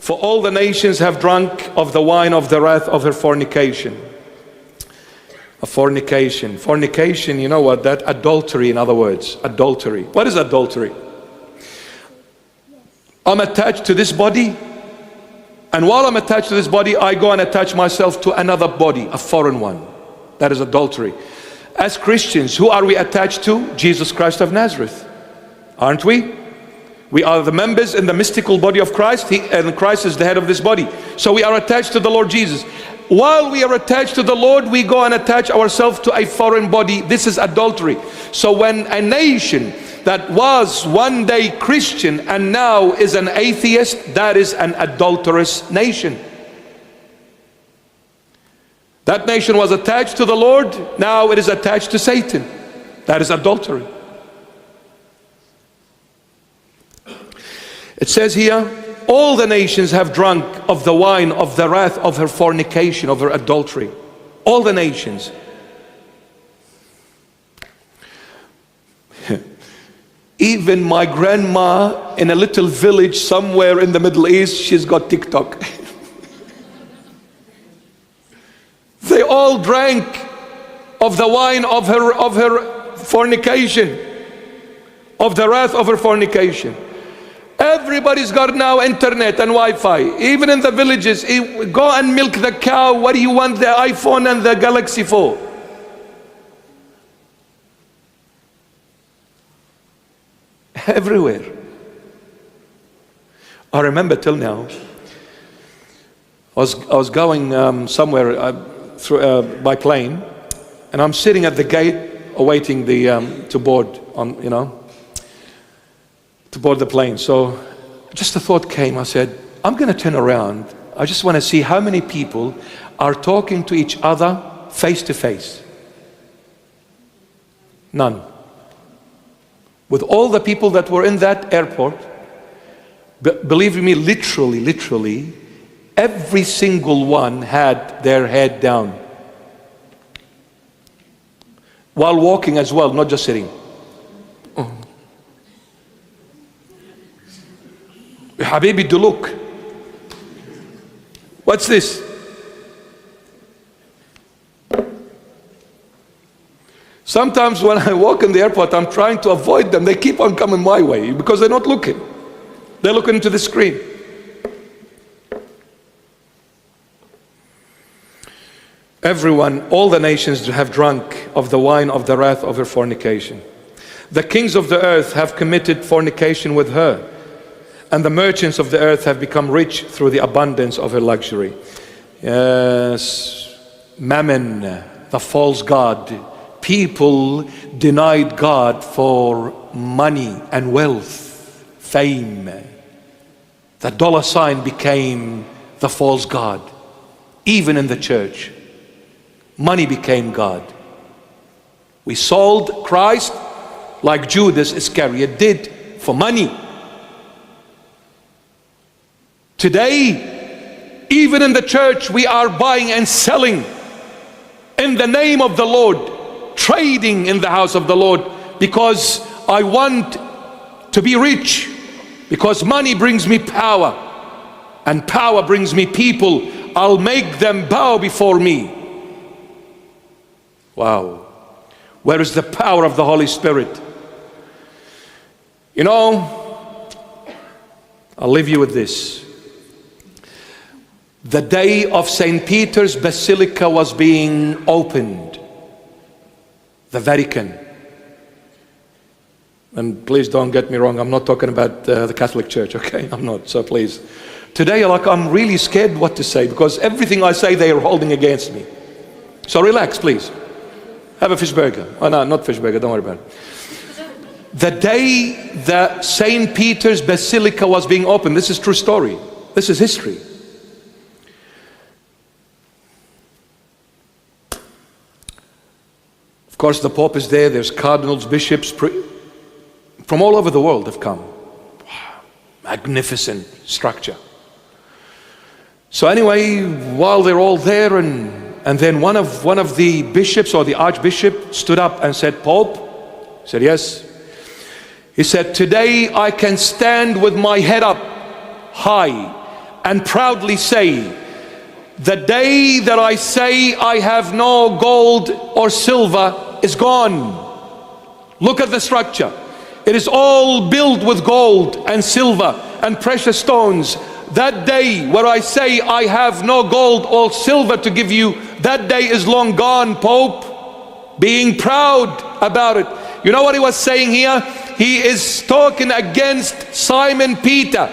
For all the nations have drunk of the wine of the wrath of her fornication. A fornication. Fornication, you know what? That adultery, in other words. Adultery. What is adultery? I'm attached to this body, and while I'm attached to this body, I go and attach myself to another body, a foreign one. That is adultery. As Christians, who are we attached to? Jesus Christ of Nazareth. Aren't we? We are the members in the mystical body of Christ, and Christ is the head of this body. So we are attached to the Lord Jesus. While we are attached to the Lord, we go and attach ourselves to a foreign body. This is adultery. So when a nation that was one day Christian and now is an atheist, that is an adulterous nation. That nation was attached to the Lord, now it is attached to Satan. That is adultery. It says here, all the nations have drunk of the wine of the wrath of her fornication, of her adultery. All the nations. Even my grandma in a little village somewhere in the Middle East, she's got TikTok. They all drank of the wine of her fornication, of the wrath of her fornication. Everybody's got now internet and Wi-Fi. Even in the villages, go and milk the cow. What do you want the iPhone and the Galaxy for? Everywhere. I remember till now, I was going somewhere by plane, and I'm sitting at the gate awaiting to board to board the plane. So just a thought came. I said, I'm going to turn around. I just want to see how many people are talking to each other face to face. None. With all the people that were in that airport, believe me, literally, every single one had their head down. While walking as well, not just sitting. Oh. Habibi, do look. What's this? Sometimes when I walk in the airport, I'm trying to avoid them. They keep on coming my way because they're not looking. They're looking into the screen. Everyone, all the nations have drunk of the wine of the wrath of her fornication. The kings of the earth have committed fornication with her, and the merchants of the earth have become rich through the abundance of her luxury. Yes, Mammon, the false god. People denied God for money and wealth, fame. The dollar sign became the false god. Even in the church, money became God. We sold Christ like Judas Iscariot did for money. Today, even in the church, we are buying and selling in the name of the Lord, trading in the house of the Lord, because I want to be rich, because money brings me power, and power brings me people. I'll make them bow before me. Wow. Where is the power of the Holy Spirit? You know, I'll leave you with this. The day of St. Peter's Basilica was being opened, the Vatican. And please don't get me wrong, I'm not talking about the Catholic Church, okay? I'm not, so please. Today, I'm really scared what to say, because everything I say they are holding against me. So relax, please. Have a fish burger. Oh no, not fish burger, don't worry about it. The day that St. Peter's Basilica was being opened, this is true story. This is history. Of course, the Pope is there. There's cardinals, bishops, from all over the world have come. Magnificent structure. So anyway, while they're all there, and then one of the bishops, or the archbishop, stood up and said, Pope? He said, yes. He said, today I can stand with my head up high and proudly say, the day that I say I have no gold or silver is gone. Look at the structure. It is all built with gold and silver and precious stones. That day where I say I have no gold or silver to give you, that day is long gone, Pope. Being proud about it. You know what he was saying here? He is talking against Simon Peter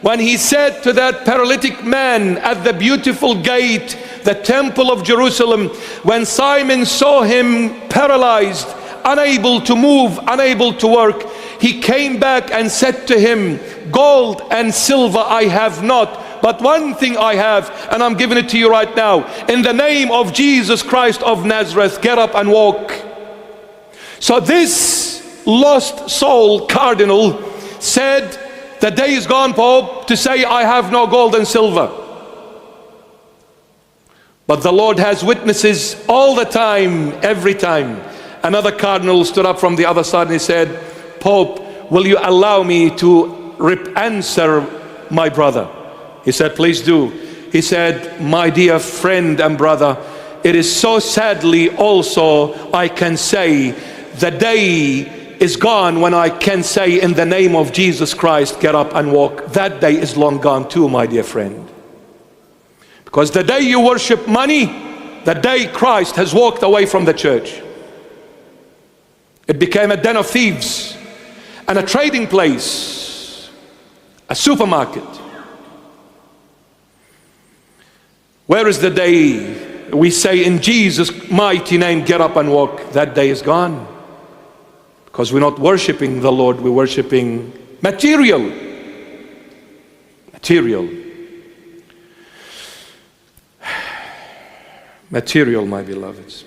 when he said to that paralytic man at the beautiful gate, the temple of Jerusalem, when Simon saw him paralyzed, unable to move, unable to work, he came back and said to him, gold and silver I have not, but one thing I have, and I'm giving it to you right now. In the name of Jesus Christ of Nazareth, get up and walk. So this lost soul cardinal said, the day is gone, Pope, to say I have no gold and silver. But the Lord has witnesses all the time, every time. Another cardinal stood up from the other side and he said, Pope, will you allow me to answer my brother? He said, please do. He said, my dear friend and brother, it is so sadly also I can say the day is gone when I can say in the name of Jesus Christ, get up and walk. That day is long gone too, my dear friend. Because the day you worship money, the day Christ has walked away from the church. It became a den of thieves and a trading place, a supermarket. Where is the day we say in Jesus' mighty name, get up and walk? That day is gone. Because we're not worshiping the Lord, we're worshiping material. Material. Material, my beloveds.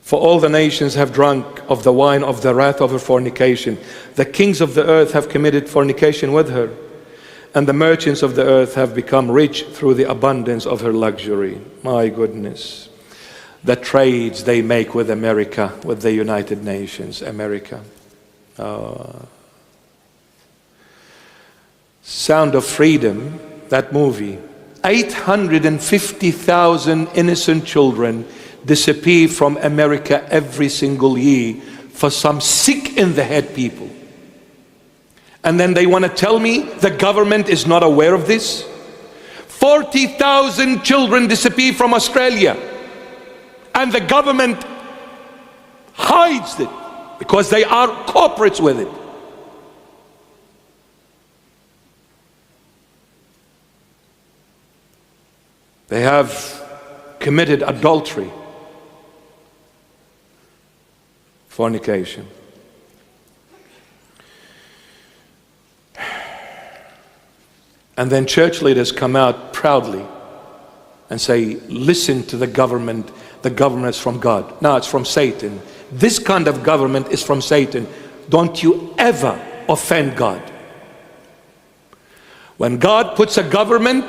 For all the nations have drunk of the wine of the wrath of her fornication. The kings of the earth have committed fornication with her, and the merchants of the earth have become rich through the abundance of her luxury. My goodness. The trades they make with America, with the United Nations, America. Sound of Freedom, that movie. 850,000 innocent children disappear from America every single year for some sick in the head people. And then they want to tell me the government is not aware of this? 40,000 children disappear from Australia. And the government hides it because they are corporates with it. They have committed adultery, fornication. And then church leaders come out proudly and say, listen to the government is from God. No, it's from Satan. This kind of government is from Satan. Don't you ever offend God. When God puts a government,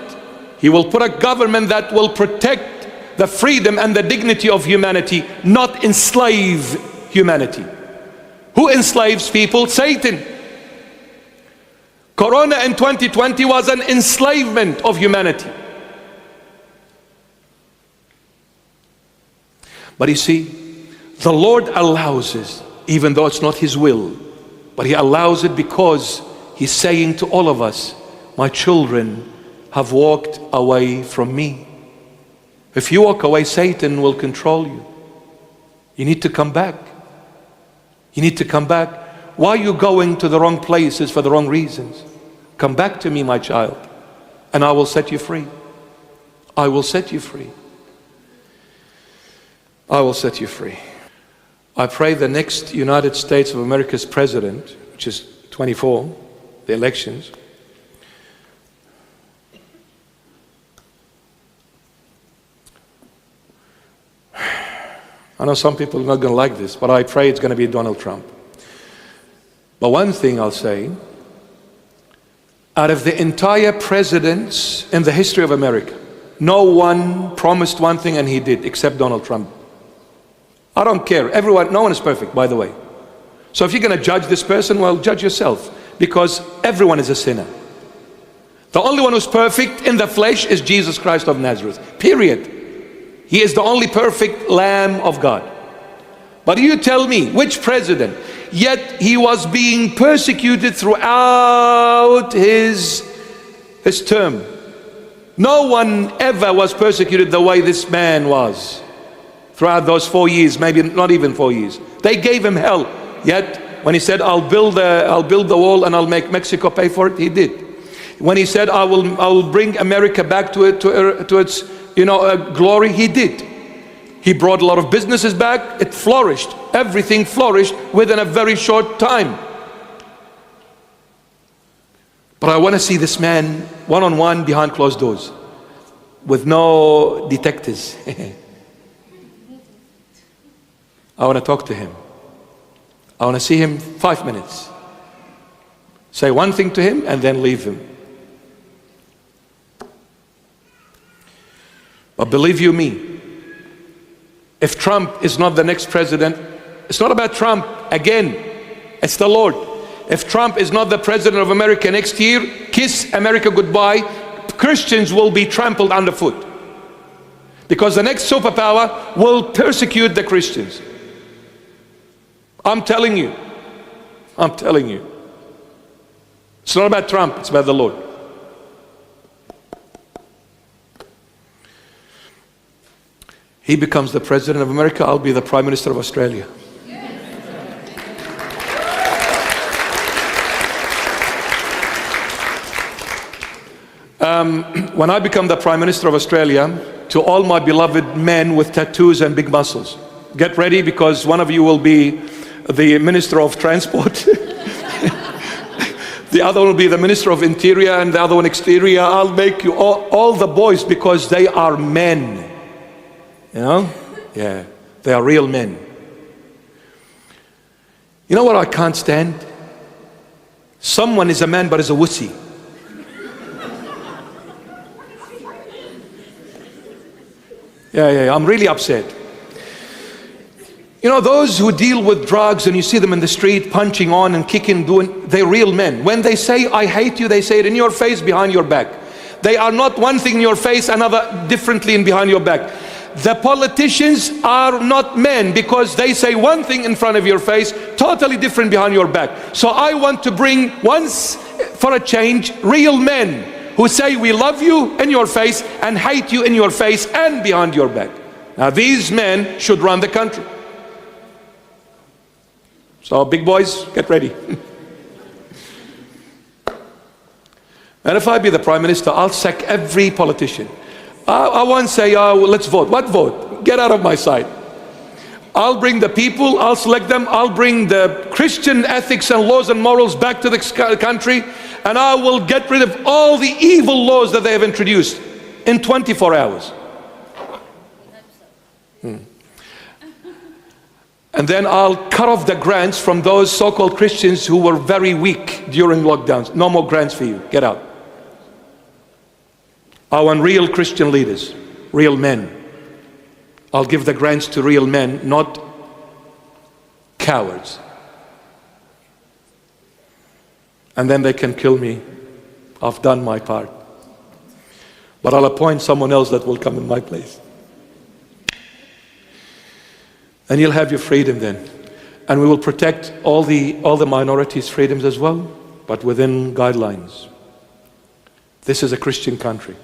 He will put a government that will protect the freedom and the dignity of humanity, not enslave humanity. Who enslaves people? Satan. Corona in 2020 was an enslavement of humanity. But you see, the Lord allows it, even though it's not His will. But He allows it because He's saying to all of us, my children have walked away from me. If you walk away, Satan will control you. You need to come back. You need to come back. Why are you going to the wrong places for the wrong reasons? Come back to me, my child, and I will set you free. I will set you free. I will set you free. I pray the next United States of America's president, which is 24, the elections, I know some people are not going to like this, but I pray it's going to be Donald Trump. But one thing I'll say, out of the entire presidents in the history of America, no one promised one thing and he did, except Donald Trump. I don't care. Everyone, no one is perfect, by the way. So if you're going to judge this person, well, judge yourself, because everyone is a sinner. The only one who's perfect in the flesh is Jesus Christ of Nazareth, period. He is the only perfect Lamb of God. But you tell me, which president? Yet he was being persecuted throughout his term. No one ever was persecuted the way this man was throughout those 4 years, maybe not even 4 years. They gave him hell. Yet when he said, I'll build the wall and I'll make Mexico pay for it, he did. When he said, I will bring America back to its glory, he did. He brought a lot of businesses back. It flourished. Everything flourished within a very short time. But I want to see this man one-on-one behind closed doors with no detectives. I want to talk to him. I want to see him 5 minutes. Say one thing to him and then leave him. But believe you me, if Trump is not the next president, it's not about Trump again, it's the Lord. If Trump is not the president of America next year, kiss America goodbye. Christians will be trampled underfoot, because the next superpower will persecute the Christians. I'm telling you. I'm telling you. It's not about Trump, it's about the Lord. He becomes the president of America, I'll be the prime minister of Australia. When I become the prime minister of Australia, to all my beloved men with tattoos and big muscles, get ready, because one of you will be the minister of transport. The other one will be the minister of interior, and the other one exterior. I'll make you all the boys, because they are men. You know? Yeah, they are real men. You know what I can't stand? Someone is a man but is a wussy. Yeah, I'm really upset. You know, those who deal with drugs and you see them in the street punching on and kicking, they're real men. When they say, I hate you, they say it in your face, behind your back. They are not one thing in your face, another differently in behind your back. The politicians are not men, because they say one thing in front of your face, totally different behind your back. So I want to bring, once for a change, real men who say we love you in your face and hate you in your face and behind your back. Now these men should run the country. So big boys, get ready. And if I be the prime minister, I'll sack every politician. I won't say, oh, let's vote. What vote? Get out of my sight. I'll bring the people, I'll select them, I'll bring the Christian ethics and laws and morals back to the country, and I will get rid of all the evil laws that they have introduced in 24 hours. And then I'll cut off the grants from those so-called Christians who were very weak during lockdowns. No more grants for you. Get out. I want real Christian leaders, real men. I'll give the grants to real men, not cowards. And then they can kill me. I've done my part. But I'll appoint someone else that will come in my place. And you'll have your freedom then. And we will protect all the minorities' freedoms as well, but within guidelines. This is a Christian country.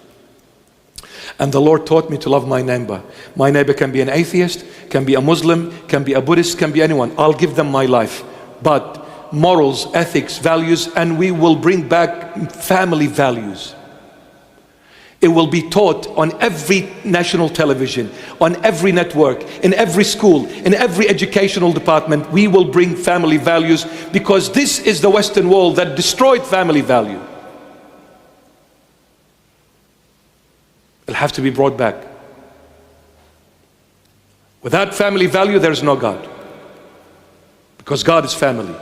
And the Lord taught me to love my neighbor. My neighbor can be an atheist, can be a Muslim, can be a Buddhist, can be anyone. I'll give them my life. But morals, ethics, values, and we will bring back family values. It will be taught on every national television, on every network, in every school, in every educational department. We will bring family values, because this is the Western world that destroyed family value. It'll have to be brought back. Without family value, there is no God. Because God is family.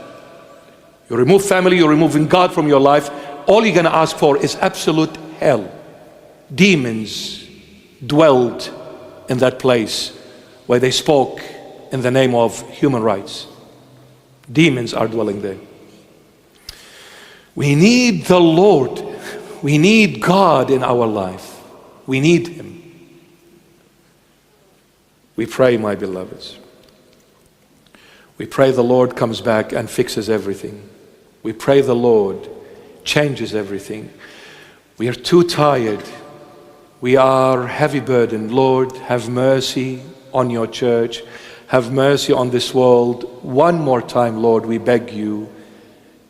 You remove family, you're removing God from your life. All you're going to ask for is absolute hell. Demons dwelled in that place where they spoke in the name of human rights. Demons are dwelling there. We need the Lord. We need God in our life. We need Him. We pray, my beloveds. We pray the Lord comes back and fixes everything. We pray the Lord changes everything. We are too tired. We are heavy burdened. Lord, have mercy on your church. Have mercy on this world. One more time, Lord, we beg you.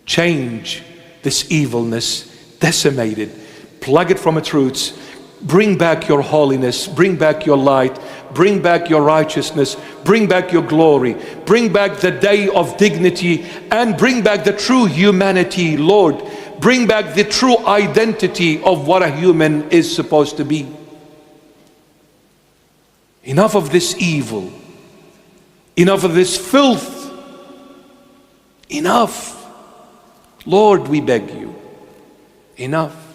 Change this evilness, decimate it, plug it from its roots. Bring back your holiness, bring back your light, bring back your righteousness, bring back your glory, bring back the day of dignity, and bring back the true humanity, Lord. Bring back the true identity of what a human is supposed to be. Enough of this evil. Enough of this filth. Enough. Lord, we beg you. Enough.